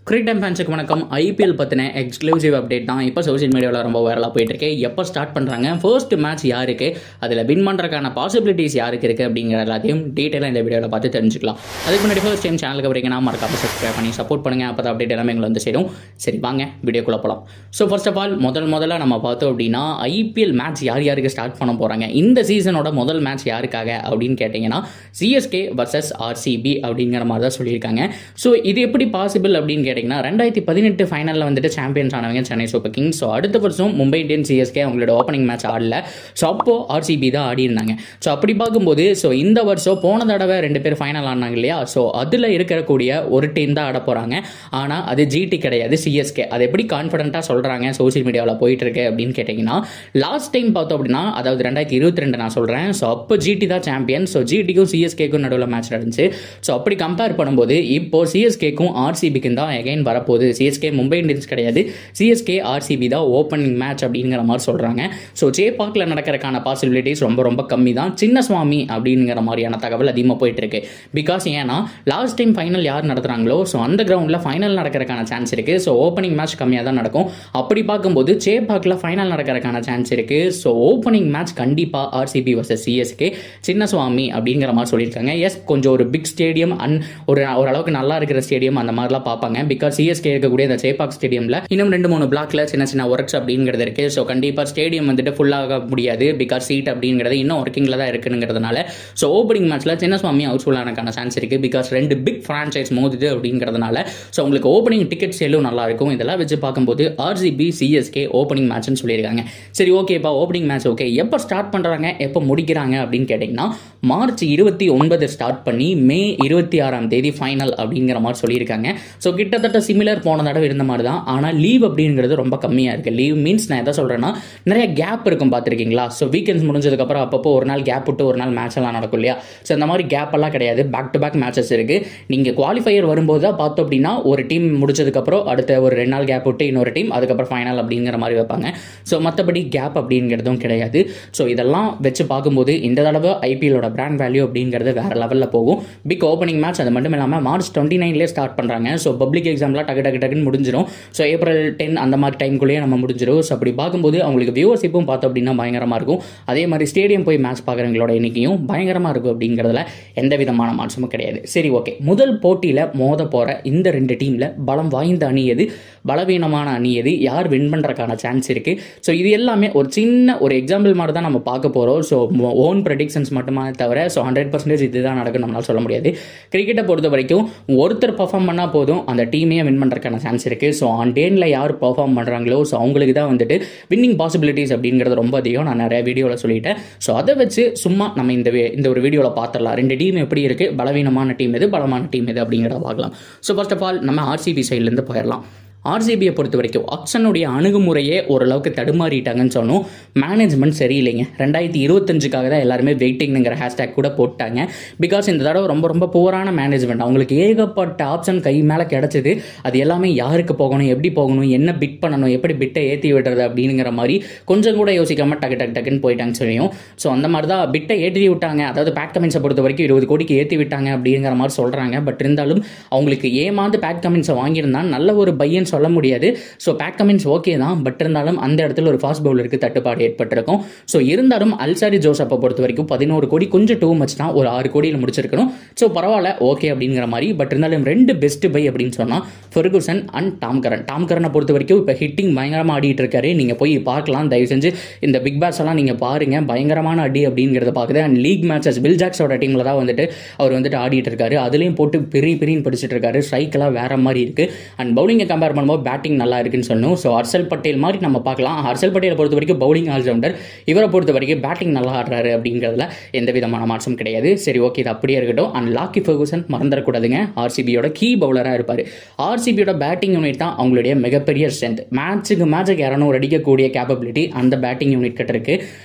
Cricket time ஃபேன்ஸுக்கு வணக்கம். IPL பற்றின எக்ஸ்க்ளூசிவ் அப்டேட் தான் இப்போ சோஷியல் மீடியாவில் ரொம்ப வைரலாக போயிட்டுருக்கு. எப்போ ஸ்டார்ட் பண்ணுறாங்க, ஃபர்ஸ்ட் மேட்ச் யாருக்கு, அதில் வின் பண்ணுறதுக்கான பாசிபிலிட்டிஸ் யாருக்கு இருக்குது அப்படிங்கிற எல்லாத்தையும் டீட்டெயிலாக இந்த வீடியோவில் பார்த்து தெரிஞ்சுக்கலாம். அதுக்கு முன்னாடி ஃபர்ஸ்ட் டைம் சேனலுக்கு வரீங்கன்னா மறக்காம சப்ஸ்கிரைப் பண்ணி சப்போர்ட் பண்ணுங்கள். அப்போ தான் அப்டேட் எல்லாமே எங்களை வந்து சேரும். சரி வாங்க வீடியோக்குள்ளே போகலாம். ஸோ ஃபர்ஸ்ட் ஆஃப் ஆல் முதல்ல நம்ம பார்த்தோம் அப்படின்னா ஐபிஎல் மேட்ச் யாருக்கு ஸ்டார்ட் பண்ண போகிறாங்க, இந்த சீசனோட முதல் மேட்ச் யாருக்காக அப்படின்னு கேட்டிங்கன்னா சிஎஸ்கே வர்சஸ் ஆர்சிபி அப்படிங்கிற மாதிரி தான் சொல்லியிருக்காங்க. ஸோ இது எப்படி பாசிபிள் அப்படின்னு கேட்டிங்கன்னா 2018 ஃபைனலில் வந்துட்டு சாம்பியன்ஸ் ஆனவங்க சென்னை சூப்பர் கிங்ஸ். ஸோ அடுத்த வருஷம் மும்பை இந்தியன்ஸ் சிஎஸ்கே அவங்களோட ஓப்பனிங் மேட்ச் ஆடல. ஸோ அப்போ ஆர்சிபி தான் ஆடி இருந்தாங்க. ஸோ அப்படி பார்க்கும்போது ஸோ இந்த வருஷம் போன தடவை 2 பேர் ஃபைனல் ஆனாங்க இல்லையா, ஸோ அதில் இருக்கக்கூடிய ஒரு டீம் தான் ஆட போகிறாங்க. ஆனால் அது ஜிடி கிடையாது, சிஎஸ்கே. அது எப்படி கான்ஃபிடென்ட்டாக சொல்கிறாங்க சோஷியல் மீடியாவில் போயிட்டு இருக்கு அப்படின்னு கேட்டிங்கன்னா, லாஸ்ட் டைம் பார்த்தோம் அப்படின்னா அதாவது 2022 நான் சொல்கிறேன். ஸோ அப்போ ஜிடி தான் சாம்பியன். ஸோ ஜிடிக்கும் சிஎஸ்கேக்கும் நடுவில் மேட்ச் நடந்துச்சு. ஸோ அப்படி கம்பேர் பண்ணும்போது இப்போ சிஎஸ்கேக்கும் ஆர்சிபிக்கும் தான் எகைன் வரப்போகுது. சிஎஸ்கே மும்பை இந்தியன்ஸ் கிடையாது, சிஎஸ்கே ஆர்சிபி தான் ஓப்பனிங் மேட்ச் அப்படிங்கிற மாதிரி சொல்கிறாங்க. ஸோ சேப்பாக்கில் நடக்கிறதுக்கான பாசிபிலிட்டிஸ் ரொம்ப கம்மி தான். சின்னசுவாமி அப்படிங்கிற மாதிரியான தகவல் அதிகமாக போயிட்டு இருக்கு. பிகாஸ் ஏன்னா லாஸ்ட் டைம் ஃபைனல் யார் நடத்துகிறாங்களோ ஸோ அந்த கிரவுண்டில் ஃபைனல் நடக்கிறதுக்கான சான்ஸ் இருக்குது. ஸோ ஓப்பனிங் மேட்ச் கம்மியாக தான் நடக்கும். அப்படி பார்க்கும்போது சேப்பாக்கில் ஃபைனல் நடக்கிறதுக்கான சான்ஸ் இருக்குது. ஸோ ஓப்பனிங் மேட்ச் கண்டிப்பாக ஆர்சிபி வர்சஸ் சிஎஸ்கே சின்னசுவாமி அப்படிங்கிற மாதிரி சொல்லியிருக்காங்க. எஸ், கொஞ்சம் ஒரு பிக் ஸ்டேடியம் அண்ட் ஓரளவுக்கு நல்லா இருக்கிற ஸ்டேடியம் அந்த மாதிரிலாம் பார்ப்பாங்க. பிகாஸ் சிஎஸ்கே இருக்கக்கூடிய இந்த சேப்பாக் ஸ்டேடியமில் இன்னும் 2-3 பிளாக்ல சின்ன ஒர்க்ஸ் அப்படிங்கிறது இருக்கு. ஸோ கண்டிப்பாக ஸ்டேடியம் வந்துட்டு ஃபுல்லாக முடியாது. பிகாஸ் சீட் அப்படிங்கிறது இன்னும் ஒர்க்கிங்கில் தான் இருக்குங்கிறதுனால ஸோ ஓப்பனிங் மேட்ச்ல சின்னசுவாமி ஹவுஸ்ஃபுல் ஆனக்கான சான்ஸ் இருக்கு. பிகாஸ் 2 பிக் ஃப்ரான்ச்சைஸ் மோதுது அப்படிங்கிறதுனால ஸோ உங்களுக்கு ஓப்பனிங் டிக்கெட் சேலும் நல்லா இருக்கும். இதெல்லாம் வச்சு பார்க்கும்போது ஆர்சிபி சிஎஸ்கே ஓப்பனிங் மேட்ச்னு சொல்லியிருக்காங்க. சரி ஓகேப்பா, ஓப்பனிங் மேட்ச் ஓகே. எப்போ ஸ்டார்ட் பண்ணுறாங்க, எப்போ முடிக்கிறாங்க அப்படின்னு கேட்டிங்கன்னா மார்ச் 29 ஸ்டார்ட் பண்ணி மே 26 ஃபைனல் அப்படிங்கிற மாதிரி சொல்லியிருக்காங்க. ஸோ கிட்டத்தட்ட சிமிலர் போன தடவை இருந்த மாதிரி தான். ஆனால் லீவ் அப்படிங்கிறது ரொம்ப கம்மியாக இருக்குது. லீவ் மீன்ஸ் நான் எதை சொல்கிறேன்னா நிறைய கேப் இருக்கும் பார்த்துருக்கீங்களா. ஸோ வீக்கெண்ட்ஸ் முடிஞ்சதுக்கப்புறம் அப்பப்போ ஒரு நாள் கேப் விட்டு ஒரு நாள் மேட்ச் எல்லாம் நடக்கும் இல்லையா. ஸோ இந்த மாதிரி கேப் எல்லாம் கிடையாது, பேக் டு பேக் மேட்சஸ் இருக்குது. நீங்கள் குவாலிஃபையர் வரும்போது தான் பார்த்தோம் அப்படின்னா ஒரு டீம் முடிச்சதுக்கப்புறம் அடுத்த ஒரு 2 நாள் கேப் விட்டு இன்னொரு டீம், அதுக்கப்புறம் ஃபைனல் அப்படிங்கிற மாதிரி வைப்பாங்க. ஸோ மற்றபடி கேப் அப்படிங்கிறதும் கிடையாது. ஸோ இதெல்லாம் வச்சு பார்க்கும்போது இந்த தடவை ஐபிஎல்லோட பிராண்ட் வேல்யூ அப்படிங்கிறது வேற லெவலில் போகும். பிக் ஓப்பனிங் மேட்ச் அது மட்டும் இல்லாமல் மார்ச் 29 ஸ்டார்ட் பண்ணுறாங்க. ஸோ பப்ளிக் எக்ஸாம்லாம் டக்குன்னு முடிஞ்சிடும். ஸோ ஏப்ரல் 10 அந்த மாதிரி டைம்குள்ளேயே நம்ம முடிஞ்சிடும். ஸோ அப்படி பார்க்கும்போது அவங்களுக்கு வியூவர்ஷிப்பும் பார்த்தோம் அப்படின்னா பயங்கரமாக இருக்கும். அதே மாதிரி ஸ்டேடியம் போய் மேட்ச் பார்க்குறவங்களோட எண்ணிக்கையும் பயங்கரமாக இருக்கும் அப்படிங்கிறதுல எந்த விதமான மாற்றமும் கிடையாது. சரி ஓகே, முதல் போட்டியில் மோத போகிற இந்த 2 டீமில் பலம் வாய்ந்த அணி எது, பலவீனமான அணி எது, யார் வின் பண்ணுறதுக்கான சான்ஸ் இருக்குது. ஸோ இது எல்லாமே ஒரு சின்ன ஒரு எக்ஸாம்பிள் மாதிரி தான் நம்ம பார்க்க போகிறோம். ஸோ ஓன் ப்ரெடிக்ஷன்ஸ் மட்டுமா தவிர ஸோ 100% இதுதான் நடக்கும் நம்மளால் சொல்ல முடியாது. கிரிக்கெட்டை பொறுத்த வரைக்கும் ஒருத்தர் பர்ஃபார்ம் பண்ணால் போதும் அந்த டீமே வின் பண்ணுறதுக்கான சான்ஸ் இருக்குது. ஸோ ஆன் டேனில் யார் பர்ஃபார்ம் பண்ணுறாங்களோ ஸோ அவங்களுக்கு தான் வந்துட்டு வின்னிங் பாசிபிலிட்டிஸ் அப்படிங்கிறது ரொம்ப அதிகம். நான் நிறைய வீடியோவில் சொல்லிட்டேன். ஸோ அதை வச்சு சும்மா நம்ம இந்த ஒரு வீடியோவில் பார்த்துடலாம் 2 டீம் எப்படி இருக்குது, பலவீனமான டீம் எது, பலமான டீம் எது அப்படிங்கிறத பார்க்கலாம். ஸோ ஃபர்ஸ்ட் ஆஃப் ஆல் நம்ம ஆர்சிபி சைட்லேருந்து போயிடலாம். ஆர்சிபியை பொறுத்த வரைக்கும் ஆக்ஷனுடைய அணுகுமுறையே ஓரளவுக்கு தடுமாறிட்டாங்கன்னு சொன்னோம். மேனேஜ்மெண்ட் சரியில்லைங்க. 2025க்காக தான் எல்லாருமே வெயிட்டிங்ங்கிற ஹேஷ்டேக் கூட போட்டாங்க. பிகாஸ் இந்த தடவை ரொம்ப புவரான மேனேஜ்மெண்ட். அவங்களுக்கு ஏகப்பட்ட ஆப்ஷன் கை மேலே கிடச்சிது. அது எல்லாமே யாருக்கு போகணும், எப்படி போகணும், என்ன பிட் பண்ணணும், எப்படி பிட்டை ஏற்றி விடுறது அப்படிங்கிற மாதிரி கொஞ்சம் கூட யோசிக்காமல் டக்குன்னு போயிட்டாங்கன்னு சொல்லியும். ஸோ அந்த மாதிரி தான் பிட்டை ஏற்றி விட்டாங்க. அதாவது பேக் கமின்ஸை பொறுத்த வரைக்கும் 20 கோடிக்கு ஏற்றி விட்டாங்க அப்படிங்கிற மாதிரி சொல்கிறாங்க. பட் இருந்தாலும் அவங்களுக்கு ஏமாந்து பேக் கமின்ஸை வாங்கியிருந்தால் நல்ல ஒரு பையன் சொல்ல முடியாது. ஸோ பேக் கமின்ஸ் ஓகே தான், பட் இருந்தாலும் அந்த இடத்துல ஒரு ஃபாஸ்ட் பவுலருக்கு தட்டுப்பாடு ஏற்பட்டிருக்கும். ஸோ இருந்தாலும் அல்சாரி ஜோசப்பை பொறுத்த வரைக்கும் 11 கோடி கொஞ்சம் டூ மச் தான். ஒரு 6 கோடியில் முடிச்சிருக்கணும். ஸோ பரவாயில்ல ஓகே அப்படிங்கிற மாதிரி. பட் இருந்தாலும் 2 பெஸ்ட் பை அப்படின்னு சொன்னால் ஃபெர்குசன் அண்ட் டாம்கரனை பொறுத்த வரைக்கும் இப்போ ஹிட்டிங் பயங்கரமாக ஆடிட்டு இருக்காரு. நீங்கள் போய் பார்க்கலாம், தயவு செஞ்சு இந்த பிக் பேட்ஸ் எல்லாம் நீங்கள் பாருங்க, பயங்கரமான அடி அப்படிங்கிறத பார்க்குது. அண்ட் லீக் மேட்சஸ் வில் ஜாக்ஸோட டீமில் தான் வந்துட்டு அவர் வந்துட்டு ஆடிட்டு இருக்காரு. அதுலேயும் போட்டு பெரிய படிச்சுட்டு இருக்காரு. ஸ்ட்ரைக்கெல்லாம் வேற மாதிரி இருக்கு. அண்ட் பவுலிங்கை கம்பேர் பண்ணும்போது பேட்டிங் நல்லா இருக்குன்னு சொல்லணும். ஸோ ஹர்ஷல் பட்டேல் மாதிரி நம்ம பார்க்கலாம். ஹர்ஷல் பட்டேலை பொறுத்த வரைக்கும் பவுலிங் ஆல்ரவுண்டர், இவரை பொறுத்த வரைக்கும் பேட்டிங் நல்லா ஆடுறாரு அப்படிங்கிறதுல எந்த விதமான மாற்றம் கிடையாது. சரி ஓகே, இது அப்படியே இருக்கட்டும். அண்ட் லாக்கி ஃபெர்குசன் மறந்துடக்கூடாதுங்க, ஆர்சிபியோட கீ பவுலராக இருப்பார். ஆர்சிபியோட பேட்டிங் யூனிட் தான் அவங்களுடைய மிகப்பெரிய ஸ்ட்ரென்த். மேட்சுக்கு 200 அடிக்கக்கூடிய கேப்பபிலிட்டி அந்த பேட்டிங் யூனிட் கிட்ட இருக்கு.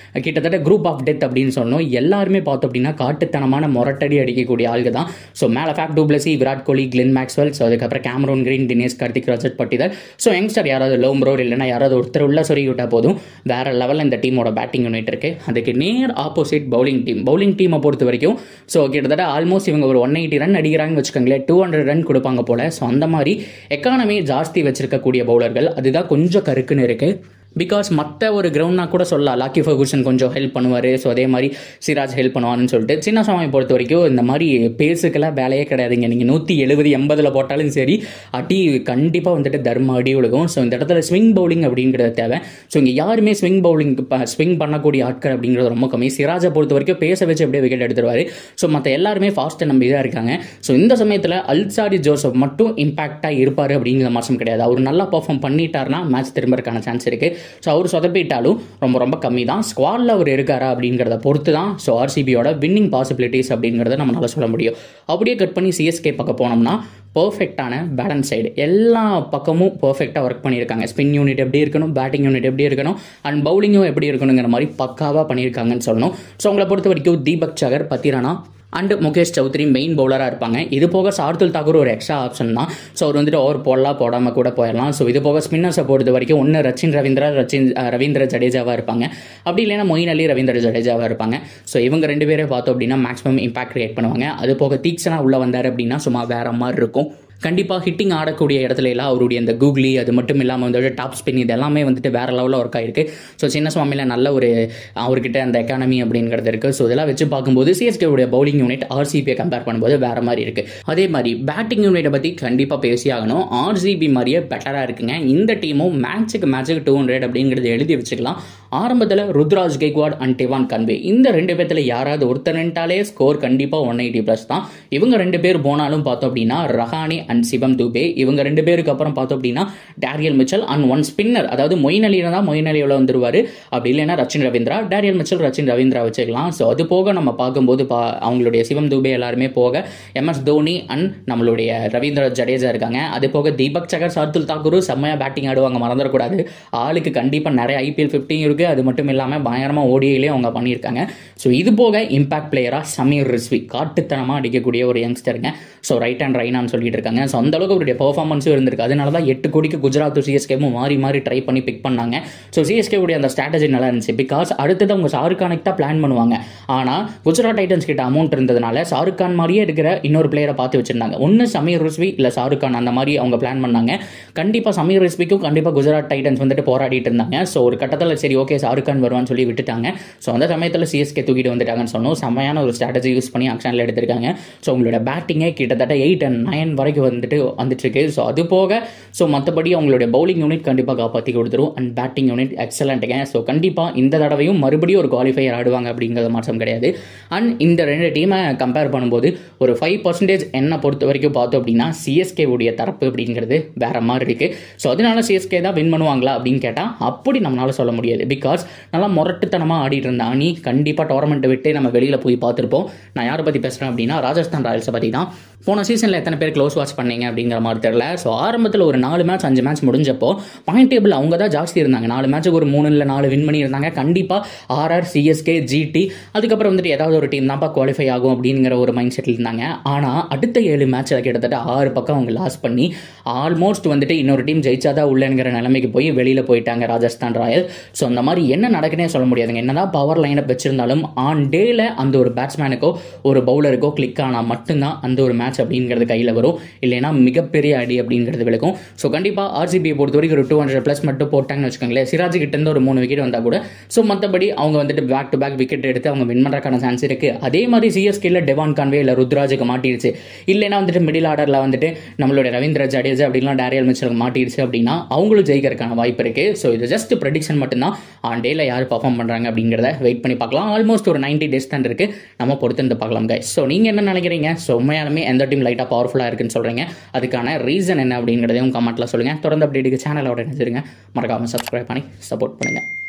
கிட்டத்தட்ட குரூப் ஆஃப் டெத் அப்படின்னு சொன்னோம். எல்லாருமே பார்த்தோம் அப்படின்னா காட்டுத்தனமான முரட்டடி அடிக்கக்கூடிய ஆளுங்க தான். ஸோ மேலே Faf du Plessis, Virat Kohli, Glenn Maxwell, so அதுக்கப்புறம் Cameron Green, Dinesh Karthik, Rajat Patel, Patidar. So youngster யாராவது லோம்ப்ரோ இல்லைன்னா யாராவது ஒருத்தர் உள்ள சொல்லி விட்டால் போதும், வேற லெவலில் இந்த டீமோட பேட்டிங் யூனிட் இருக்கு. அதுக்கு நேர் ஆப்போசிட் பவுலிங் டீமை பொறுத்த வரைக்கும் ஸோ கிட்டத்தட்ட ஆல்மோஸ்ட் இவங்க ஒரு 180 ரன் அடிக்கிறாங்கன்னு வச்சுக்கோங்களேன், 200 ரன் கொடுப்பாங்க போல. ஸோ அந்த மாதிரி எக்கானமி ஜாஸ்தி வச்சிருக்கக்கூடிய பவுலர்கள், அதுதான் கொஞ்சம் கருக்குன்னு இருக்கு. பிகாஸ் மற்ற ஒரு கிரவுண்ட்னா கூட சொல்லலாம், லாக்கி ஃபர்கூசன் கொஞ்சம் ஹெல்ப் பண்ணுவார், ஸோ அதே மாதிரி சிராஜ் ஹெல்ப் பண்ணுவான்னு சொல்லிட்டு. சின்ன சாமியை பொறுத்த வரைக்கும் இந்த மாதிரி பேஸுக்கெல்லாம் வேலையே கிடையாதுங்க. நீங்கள் 170-80 போட்டாலும் சரி, அடி கண்டிப்பாக வந்துட்டு தர்ம அடி விழுகும். ஸோ இந்த இடத்துல ஸ்விங் பவுலிங் அப்படிங்கிறது தேவை. ஸோ இங்கே யாருமே ஸ்விங் பண்ணக்கூடிய ஆட்கள் அப்படிங்கிறது ரொம்ப கம்மி. சிராஜை பொறுத்த வரைக்கும் பேச வச்சு அப்படியே விக்கெட் எடுத்துருவார். ஸோ மற்ற எல்லாருமே ஃபாஸ்ட்டை நம்பி தான் இருக்காங்க. ஸோ இந்த சமயத்தில் அல்சாரி ஜோசப் மட்டும் இம்பாக்டாக இருப்பார் அப்படிங்கிற மாற்றம் கிடையாது. அவர் நல்லா பர்ஃபார்ம் பண்ணிட்டார்னா மேட்ச் திரும்பறதுக்கான சான்ஸ் இருக்குது. ஸோ அவர் சொதப்பிட்டாலும் ரொம்ப ரொம்ப கம்மி தான். ஸ்குவாடில் அவர் இருக்காரா அப்படிங்கிறத பொறுத்து தான் ஸோ ஆர்சிபியோட வின்னிங் பாசிபிலிட்டிஸ் அப்படிங்கிறத நம்மளால சொல்ல முடியும். அப்படியே கட் பண்ணி சிஎஸ்கே பக்கம் போனோம்னா பர்ஃபெக்டான பேலன்ஸ் சைடு எல்லா பக்கமும் பர்ஃபெக்டாக ஒர்க் பண்ணியிருக்காங்க. ஸ்பின் யூனிட் எப்படி இருக்கணும், பேட்டிங் யூனிட் எப்படி இருக்கணும், அண்ட் பவுலிங்கும் எப்படி இருக்கணுங்கிற மாதிரி பக்காவாக பண்ணியிருக்காங்கன்னு சொல்லணும். ஸோ அவங்களை பொறுத்த வரைக்கும் தீபக் சகர், பத்திரானா அண்ட் முகேஷ் சௌத்ரி மெயின் பவுலராக இருப்பாங்க. இது போக சார்துல் தாக்கூர் ஒரு எக்ஸ்ட்ரா ஆப்ஷன் தான். ஸோ அவர் வந்துட்டு ஓவர் போடலாம், போடாமல் கூட போயிடலாம். ஸோ இது போக ஸ்பின்னர்ஸை பொறுத்த வரைக்கும் ஒன்று ரவீந்திர ஜடேஜாவாக இருப்பாங்க, அப்படி இல்லைன்னா மொயின் அலி ரவீந்திர ஜடேஜாவாக இருப்பாங்க. ஸோ இவங்க 2 பேரே பார்த்தோம் அப்படின்னா மேக்ஸிமம் இம்பாக்ட் கிரியேட் பண்ணுவாங்க. அது போக தீக்ஷனா உள்ள வந்தார் அப்படின்னா சும்மா வேற மாதிரி இருக்கும். கண்டிப்பாக ஹிட்டிங் ஆடக்கூடிய இடத்துல எல்லாம் அவருடைய அந்த கூகுளி, அது மட்டும் இல்லாமல் வந்துட்டு டாப் ஸ்பின், இது எல்லாமே வந்துட்டு வேற லெவலில் ஒர்க் ஆயிருக்கு. ஸோ சின்ன சுவாமியில் நல்ல ஒரு அவர்கிட்ட அந்த எக்கானமி அப்படிங்கிறது இருக்குது. ஸோ இதெல்லாம் வச்சு பார்க்கும்போது சிஎஸ்கேவுடைய பவுலிங் யூனிட் ஆர்சிபியை கம்பேர் பண்ணும்போது வேற மாதிரி இருக்குது. அதே மாதிரி பேட்டிங் யூனிட்டை பற்றி கண்டிப்பாக பேசி ஆகணும். ஆர்சிபி மாதிரியே பெட்டராக இருக்குங்க. இந்த டீமும் மேட்சுக்கு 200 அப்படிங்கிறது எழுதி வச்சுக்கலாம். ஆரம்பத்தில் Ruturaj Gaikwad and Devon Conway, இந்த 2 பேர்த்தில் யாராவது ஒருத்தர்ன்ட்டாலே ஸ்கோர் கண்டிப்பாக 180+ தான். இவங்க 2 பேர் போனாலும் பார்த்தோம் அப்படின்னா ரஹானே அண்ட் சிவம் துபே, இவங்க 2 பேருக்கு அப்புறம் பார்த்தோம் அப்படின்னா Daryl Mitchell and one spinner, அதாவது மொயின் அலி தான், மொயின் அலி எவ்வளோ வந்துருவாரு, அப்படி இல்லைன்னா ரச்சின் ரவீந்திரா, டேரியல் மிச்சல் ரச்சின் ரவீந்திரா வச்சுக்கலாம். ஸோ அது போக நம்ம பார்க்கும்போது அவங்களுடைய சிவம் துபே எல்லாருமே போக MS தோனி அண்ட் நம்மளுடைய ரவீந்திர ஜடேஜா இருக்காங்க. அது போக தீபக் சகர், சார்துல் தாக்கூர் செம்மையாக பேட்டிங் ஆடுவாங்க, மறந்துடக்கூடாது. ஆளுக்கு கண்டிப்பாக நிறைய IPL 15 இருக்குது. அது மட்டும் இல்லாமல் பயங்கரமாக ஓடிஐலேயே அவங்க பண்ணியிருக்காங்க. ஸோ இது போக இம்பாக்ட் பிளேயராக சமீர் ரிஸ்வி காட்டுத்தனமாக அடிக்கக்கூடிய ஒரு யங்ஸ்டருங்க. ஸோ ரைட் அண்ட் ரைனான்னு சொல்லிட்டு இருக்காங்க. ஸோ அந்த அளவுக்கு அவருடைய பெர்ஃபார்மன்ஸும் இருந்திருக்கு. அதனால தான் 8 கோடிக்கு குஜராத் சிஎஸ்கேவும் மாறி ட்ரை பண்ணி பிக் பண்ணாங்க. ஸோ சிஎஸ்கேவுடைய அந்த ஸ்ட்ராட்டஜி நல்லா இருந்துச்சு. பிகாஸ் அடுத்தது அவங்க ஷாருக் கானுக்கு தான் பிளான் பண்ணுவாங்க. ஆனால் குஜராத் டைட்டன்ஸ் கிட்ட அமௌண்ட் இருந்ததுனால ஷாருக் கான் மாதிரியே இருக்கிற இன்னொரு பிளேயரை பார்த்து வச்சிருந்தாங்க. ஒன்று சமீர் ரிஸ்வி இல்லை ஷாருக் கான், அந்த மாதிரி அவங்க பிளான் பண்ணாங்க. கண்டிப்பாக சமீர் ரிஸ்விக்கும் கண்டிப்பாக குஜராத் டைட்டன்ஸ் வந்துட்டு போராடிட்டு இருந்தாங்க. ஸோ ஒரு கட்டத்தில் சரி ஓகே ஷாருக் கான் வருவான்னு சொல்லி விட்டுட்டாங்க. ஸோ அந்த சமயத்தில் சிஎஸ்கே தூக்கிட்டு வந்துட்டாங்கன்னு சொன்னோம். செம்மையான ஒரு ஸ்ட்ராட்டஜி யூஸ் பண்ணி ஆக்ஷனில் எடுத்திருக்காங்க. ஸோ உங்களோட பேட்டிங்கே கிட்டத்தட்ட 8 and 9 வரைக்கும் வந்துட்டு இருக்கு. ஸோ அது போக ஸோ மற்றபடி அவங்களுடைய பவுலிங் யூனிட் கண்டிப்பாக காப்பாற்றி கொடுத்துரும் அண்ட் பேட்டிங் யூனிட் எக்ஸலண்ட்டுங்க. ஸோ கண்டிப்பாக இந்த தடவையும் மறுபடியும் ஒரு குவாலிஃபையர் ஆடுவாங்க அப்படிங்கிறது மாற்றம் கிடையாது. அண்ட் இந்த 2 டீமை கம்பேர் பண்ணும்போது ஒரு 5% என்னை பொறுத்த வரைக்கும் பார்த்தோம் அப்படின்னா சிஎஸ்கே உடைய தரப்பு அப்படிங்கிறது வேற மாதிரி இருக்கு. ஸோ அதனால சிஎஸ்கே தான் வின் பண்ணுவாங்களா அப்படின்னு கேட்டால் அப்படி நம்மளால சொல்ல முடியாது. பிகாஸ் நல்லா முரட்டுத்தனமாக ஆடிட்டு இருந்த அணி கண்டிப்பாக டோர்னமெண்ட்டை விட்டு நம்ம வெளியில் போய் பார்த்துருப்போம். நான் யாரை பற்றி பேசுகிறேன் அப்படின்னா ராஜஸ்தான் ராயல்ஸை பற்றி தான். போன சீசனில் எத்தனை பேர் க்ளோஸ் வாட்ச் பண்ணீங்க அப்படிங்கிற மாதிரி தெரியல. ஸோ ஆரம்பத்தில் ஒரு 4 மேட்ச் 5 மேட்ச் முடிஞ்சப்போ பாயிண்ட் டேபிள் அவங்க தான் ஜாஸ்தி இருந்தாங்க. 4 மேட்சுக்கு ஒரு 3 இல்லை 4 வின் பண்ணி இருந்தாங்க. கண்டிப்பாக RR, CSK, GT அதுக்கப்புறம் வந்துட்டு ஏதாவது ஒரு டீம் தான்ப்பா குவாலிஃபை ஆகும் அப்படிங்கிற ஒரு மைண்ட் செட்டில் இருந்தாங்க. ஆனால் அடுத்த 7 மேட்சில் கிட்டத்தட்ட 6 பக்கம் அவங்க லாஸ் பண்ணி ஆல்மோஸ்ட் வந்துட்டு இன்னொரு டீம் ஜெயிச்சாதான் உள்ளங்கிற நிலைமைக்கு போய் வெளியில் போயிட்டாங்க ராஜஸ்தான் ராயல். ஸோ அந்த மாதிரி என்ன நடக்குன்னே சொல்ல முடியாதுங்க. என்னதான் பவர் லைனப் வச்சிருந்தாலும் ஆன் டேல அந்த ஒரு பேட்ஸ்மேனுக்கோ ஒரு பவுலருக்கோ கிளிக் ஆனால் மட்டும்தான் அந்த ஒரு மேட்ச் அப்படிங்கிறது கையில் வரும். இல்லைன்னா மிகப்பெரிய அடி அப்படிங்கிறது விளக்கும். ஸோ கண்டிப்பாக ஆர்சிபியை பொறுத்த வரைக்கும் ஒரு 200+ மட்டும் போட்டாங்கன்னு வச்சுக்கோங்களேன். சிராஜ் கிட்ட இருந்து ஒரு 3 விக்கெட் வந்தால் கூட ஸோ மற்றபடி அவங்க வந்துட்டு பேக் டு பேக் விக்கெட் எடுத்து அவங்க வின் பண்ணுறதுக்கான சான்ஸ் இருக்கு. அதே மாதிரி சிஎஸ்கேல டெவான் கான்வே இல்லை ருத்ராஜுக்கு மாட்டிடுச்சு, இல்லைன்னா வந்துட்டு மிடில் ஆர்டரில் வந்துட்டு நம்மளுடைய ரவீந்திர ஜடேஜா அப்படின்னா டேரியல் மிச்சலுக்கு மாட்டிடுச்சு அப்படின்னா அவங்களும் ஜெயிக்கிறதுக்கான வாய்ப்பு இருக்கு. ஸோ இது ஜஸ்ட் ப்ரெடிக்ஷன் மட்டும்தான். ஆன் டேல யார் பர்ஃபார்ம் பண்ணுறாங்க அப்படிங்கிறத வெயிட் பண்ணி பார்க்கலாம். ஆல்மோஸ்ட் ஒரு 90 days தான் இருக்கு, நம்ம பொறுத்து பார்க்கலாம் guys. ஸோ நீங்கள் என்ன நினைக்கிறீங்க? ஸோ உண்மையாலுமே எந்த டீம் லைட்டாக பவர்ஃபுல்லாக இருக்குன்னு சொல்கிறீங்க, அதுக்கான ரீசன் என்ன அப்படிங்கிறதையும் கமெண்ட்டில் சொல்லுங்கள். தொடர்ந்து அப்டேட்டுக்கு சேனலோட நினைச்சிருங்க. மறக்காமல் சப்ஸ்கிரைப் பண்ணி சப்போர்ட் பண்ணுங்கள்.